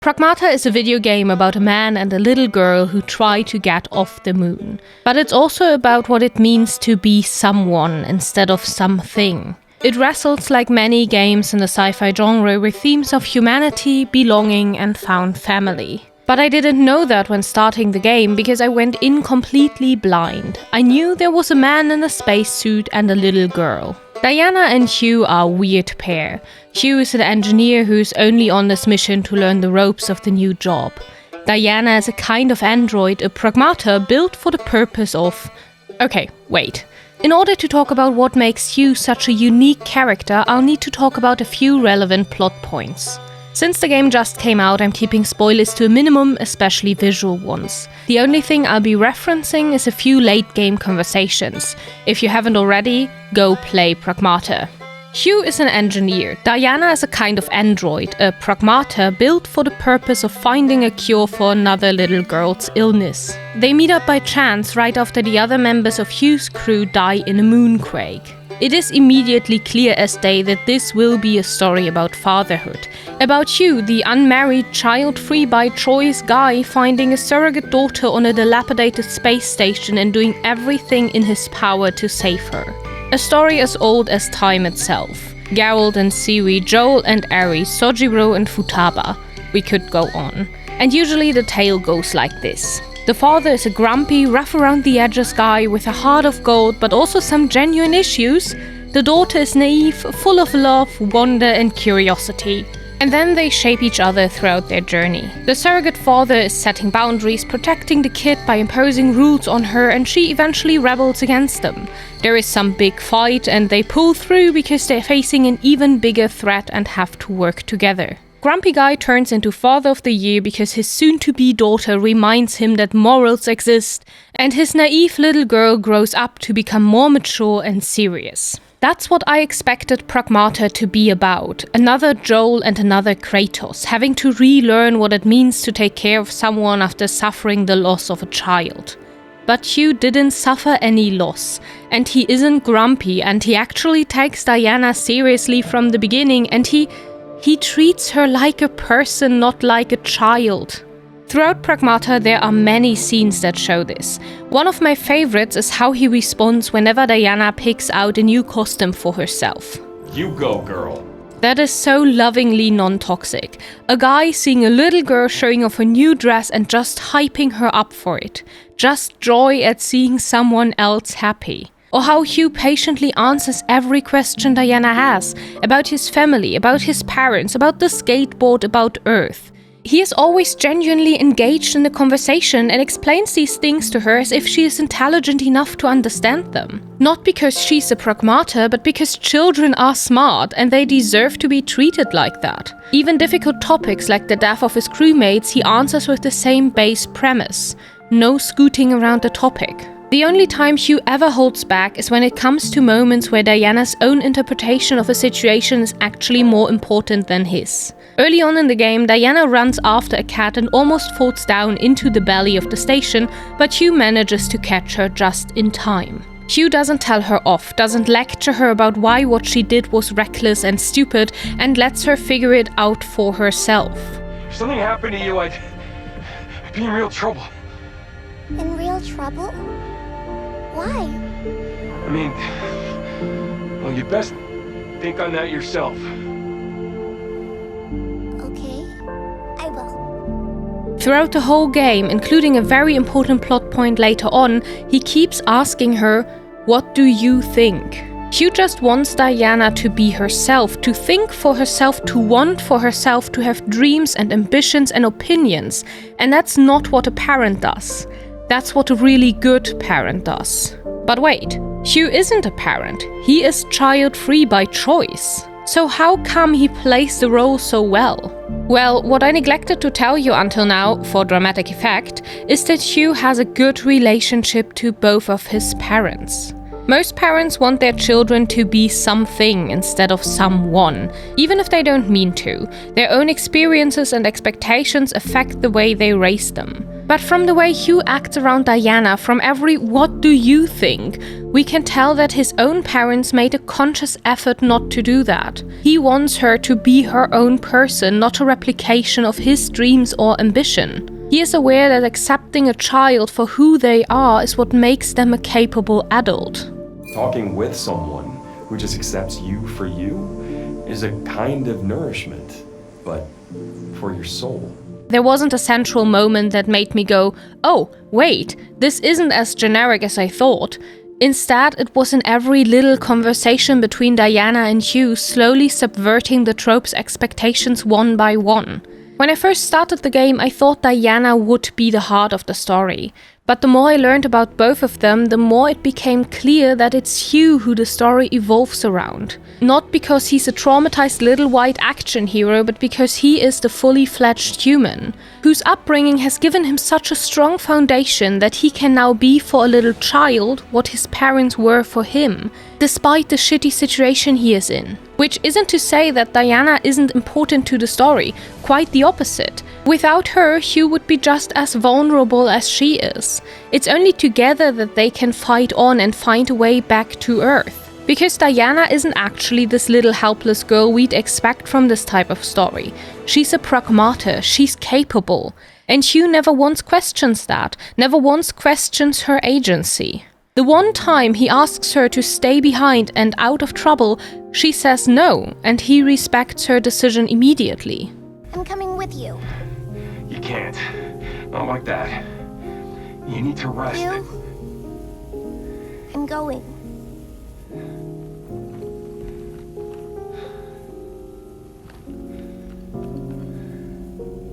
PRAGMATA is a video game about a man and a little girl who try to get off the moon. But it's also about what it means to be someone instead of something. It wrestles like many games in the sci-fi genre with themes of humanity, belonging, and found family. But I didn't know that when starting the game because I went in completely blind. I knew there was a man in a spacesuit and a little girl. Diana and Hugh are a weird pair. Hugh is an engineer who's only on this mission to learn the ropes of the new job. Diana is a kind of android, a pragmata built for the purpose of... Okay, wait. In order to talk about what makes Hugh such a unique character, I'll need to talk about a few relevant plot points. Since the game just came out, I'm keeping spoilers to a minimum, especially visual ones. The only thing I'll be referencing is a few late-game conversations. If you haven't already, go play PRAGMATA. Hugh is an engineer. Diana is a kind of android, a pragmata built for the purpose of finding a cure for another little girl's illness. They meet up by chance right after the other members of Hugh's crew die in a moonquake. It is immediately clear as day that this will be a story about fatherhood. About Hugh, the unmarried, child-free by choice guy finding a surrogate daughter on a dilapidated space station and doing everything in his power to save her. A story as old as time itself. Geralt and Ciri, Joel and Aerie, Sojiro and Futaba. We could go on. And usually the tale goes like this. The father is a grumpy, rough-around-the-edges guy with a heart of gold, but also some genuine issues. The daughter is naive, full of love, wonder, and curiosity. And then they shape each other throughout their journey. The surrogate father is setting boundaries, protecting the kid by imposing rules on her, and she eventually rebels against them. There is some big fight, and they pull through because they're facing an even bigger threat and have to work together. Grumpy Guy turns into Father of the Year because his soon-to-be daughter reminds him that morals exist, and his naive little girl grows up to become more mature and serious. That's what I expected PRAGMATA to be about. Another Joel and another Kratos, having to relearn what it means to take care of someone after suffering the loss of a child. But Hugh didn't suffer any loss, and he isn't grumpy, and he actually takes Diana seriously from the beginning, and he treats her like a person, not like a child. Throughout PRAGMATA, there are many scenes that show this. One of my favorites is how he responds whenever Diana picks out a new costume for herself. You go, girl. That is so lovingly non-toxic. A guy seeing a little girl showing off a new dress and just hyping her up for it. Just joy at seeing someone else happy. Or how Hugh patiently answers every question Diana has, about his family, about his parents, about the skateboard, about Earth. He is always genuinely engaged in the conversation and explains these things to her as if she is intelligent enough to understand them. Not because she's a pragmata, but because children are smart and they deserve to be treated like that. Even difficult topics like the death of his crewmates he answers with the same base premise. No scooting around the topic. The only time Hugh ever holds back is when it comes to moments where Diana's own interpretation of a situation is actually more important than his. Early on in the game, Diana runs after a cat and almost falls down into the belly of the station, but Hugh manages to catch her just in time. Hugh doesn't tell her off, doesn't lecture her about why what she did was reckless and stupid, and lets her figure it out for herself. If something happened to you, I'd be in real trouble. In real trouble? Why? I mean, well, you best think on that yourself. Okay, I will. Throughout the whole game, including a very important plot point later on, he keeps asking her, "What do you think?" Hugh just wants Diana to be herself, to think for herself, to want for herself, to have dreams and ambitions and opinions. And that's not what a parent does. That's what a really good parent does. But wait, Hugh isn't a parent. He is child-free by choice. So how come he plays the role so well? Well, what I neglected to tell you until now, for dramatic effect, is that Hugh has a good relationship to both of his parents. Most parents want their children to be something instead of someone, even if they don't mean to. Their own experiences and expectations affect the way they raise them. But from the way Hugh acts around Diana, from every "what do you think?", we can tell that his own parents made a conscious effort not to do that. He wants her to be her own person, not a replication of his dreams or ambition. He is aware that accepting a child for who they are is what makes them a capable adult. Talking with someone who just accepts you for you is a kind of nourishment, but for your soul. There wasn't a central moment that made me go, "Oh, wait, this isn't as generic as I thought." Instead, it was in every little conversation between Diana and Hugh, slowly subverting the trope's expectations one by one. When I first started the game, I thought Diana would be the heart of the story. But the more I learned about both of them, the more it became clear that it's Hugh who the story evolves around. Not because he's a traumatized little white action hero, but because he is the fully fledged human, whose upbringing has given him such a strong foundation that he can now be for a little child what his parents were for him, despite the shitty situation he is in. Which isn't to say that Diana isn't important to the story, quite the opposite. Without her, Hugh would be just as vulnerable as she is. It's only together that they can fight on and find a way back to Earth. Because Diana isn't actually this little helpless girl we'd expect from this type of story. She's a PRAGMATA, she's capable. And Hugh never once questions that, never once questions her agency. The one time he asks her to stay behind and out of trouble, she says no, and he respects her decision immediately. I'm coming with you. You can't. Not like that. You need to rest. You? I'm going.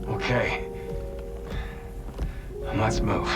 Okay. Let's move.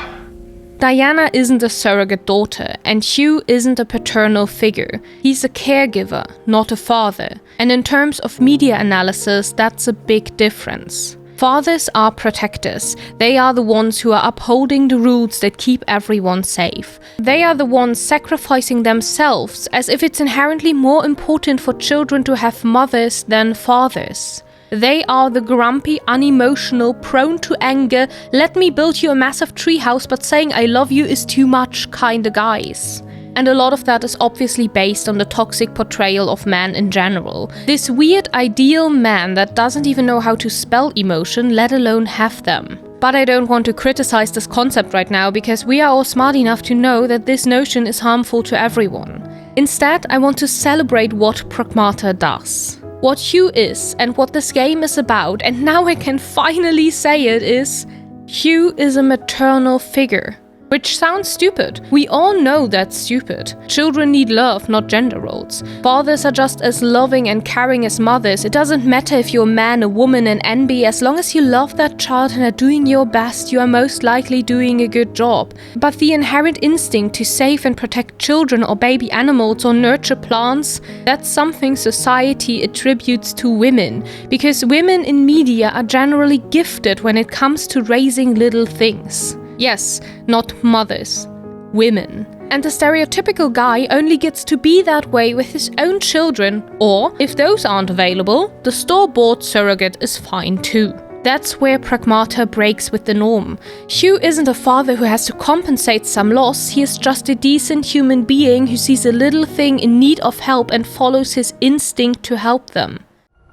Diana isn't a surrogate daughter, and Hugh isn't a paternal figure. He's a caregiver, not a father. And in terms of media analysis, that's a big difference. Fathers are protectors. They are the ones who are upholding the rules that keep everyone safe. They are the ones sacrificing themselves, as if it's inherently more important for children to have mothers than fathers. They are the grumpy, unemotional, prone to anger, let me build you a massive treehouse but saying I love you is too much kinda guys. And a lot of that is obviously based on the toxic portrayal of men in general. This weird ideal man that doesn't even know how to spell emotion, let alone have them. But I don't want to criticize this concept right now because we are all smart enough to know that this notion is harmful to everyone. Instead, I want to celebrate what PRAGMATA does. What Hugh is and what this game is about, and now I can finally say it, is Hugh is a maternal figure. Which sounds stupid. We all know that's stupid. Children need love, not gender roles. Fathers are just as loving and caring as mothers. It doesn't matter if you're a man, a woman, an NB, as long as you love that child and are doing your best, you are most likely doing a good job. But the inherent instinct to save and protect children or baby animals or nurture plants, that's something society attributes to women. Because women in media are generally gifted when it comes to raising little things. Yes, not mothers. Women. And the stereotypical guy only gets to be that way with his own children, or, if those aren't available, the store-bought surrogate is fine too. That's where PRAGMATA breaks with the norm. Hugh isn't a father who has to compensate some loss, he is just a decent human being who sees a little thing in need of help and follows his instinct to help them.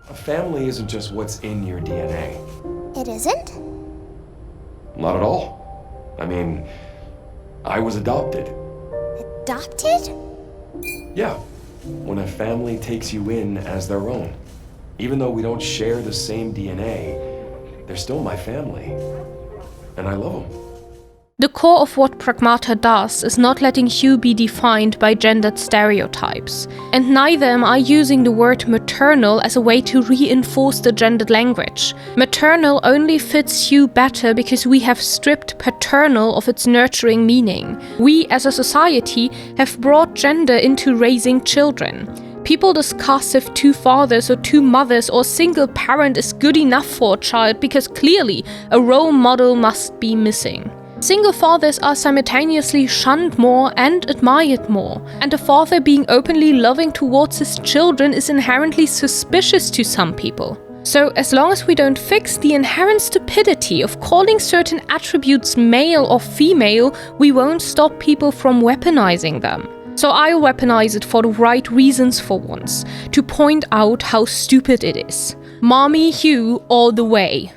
A family isn't just what's in your DNA. It isn't? Not at all. I mean, I was adopted. Adopted? Yeah, when a family takes you in as their own. Even though we don't share the same DNA, they're still my family. And I love them. The core of what PRAGMATA does is not letting Hugh be defined by gendered stereotypes. And neither am I using the word maternal as a way to reinforce the gendered language. Maternal only fits Hugh better because we have stripped paternal of its nurturing meaning. We, as a society, have brought gender into raising children. People discuss if two fathers or two mothers or a single parent is good enough for a child because clearly a role model must be missing. Single fathers are simultaneously shunned more and admired more, and a father being openly loving towards his children is inherently suspicious to some people. So as long as we don't fix the inherent stupidity of calling certain attributes male or female, we won't stop people from weaponizing them. So I'll weaponize it for the right reasons for once, to point out how stupid it is. Mommy Hugh all the way.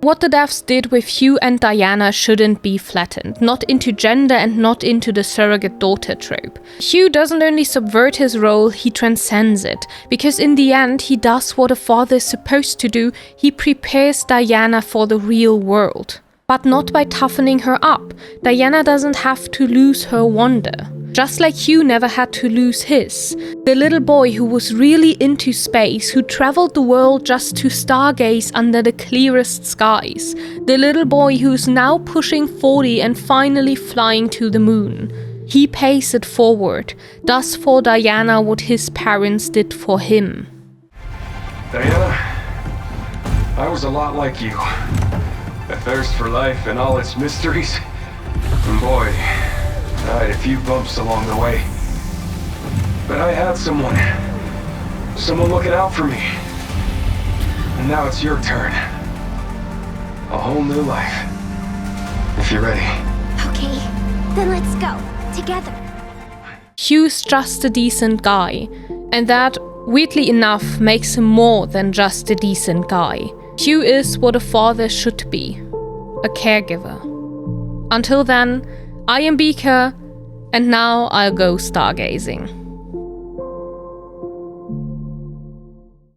What the devs did with Hugh and Diana shouldn't be flattened, not into gender and not into the surrogate daughter trope. Hugh doesn't only subvert his role, he transcends it, because in the end he does what a father is supposed to do, he prepares Diana for the real world. But not by toughening her up. Diana doesn't have to lose her wonder. Just like Hugh never had to lose his. The little boy who was really into space, who traveled the world just to stargaze under the clearest skies. The little boy who's now pushing 40 and finally flying to the moon. He pays it forward, does for Diana what his parents did for him. Diana, I was a lot like you. A thirst for life and all its mysteries. And boy, I had a few bumps along the way. But I had someone looking out for me. And now it's your turn. A whole new life. If you're ready. Okay, then let's go. Together. Hugh's just a decent guy. And that, weirdly enough, makes him more than just a decent guy. Hugh is what a father should be. A caregiver. Until then, I am Beaker, and now I'll go stargazing.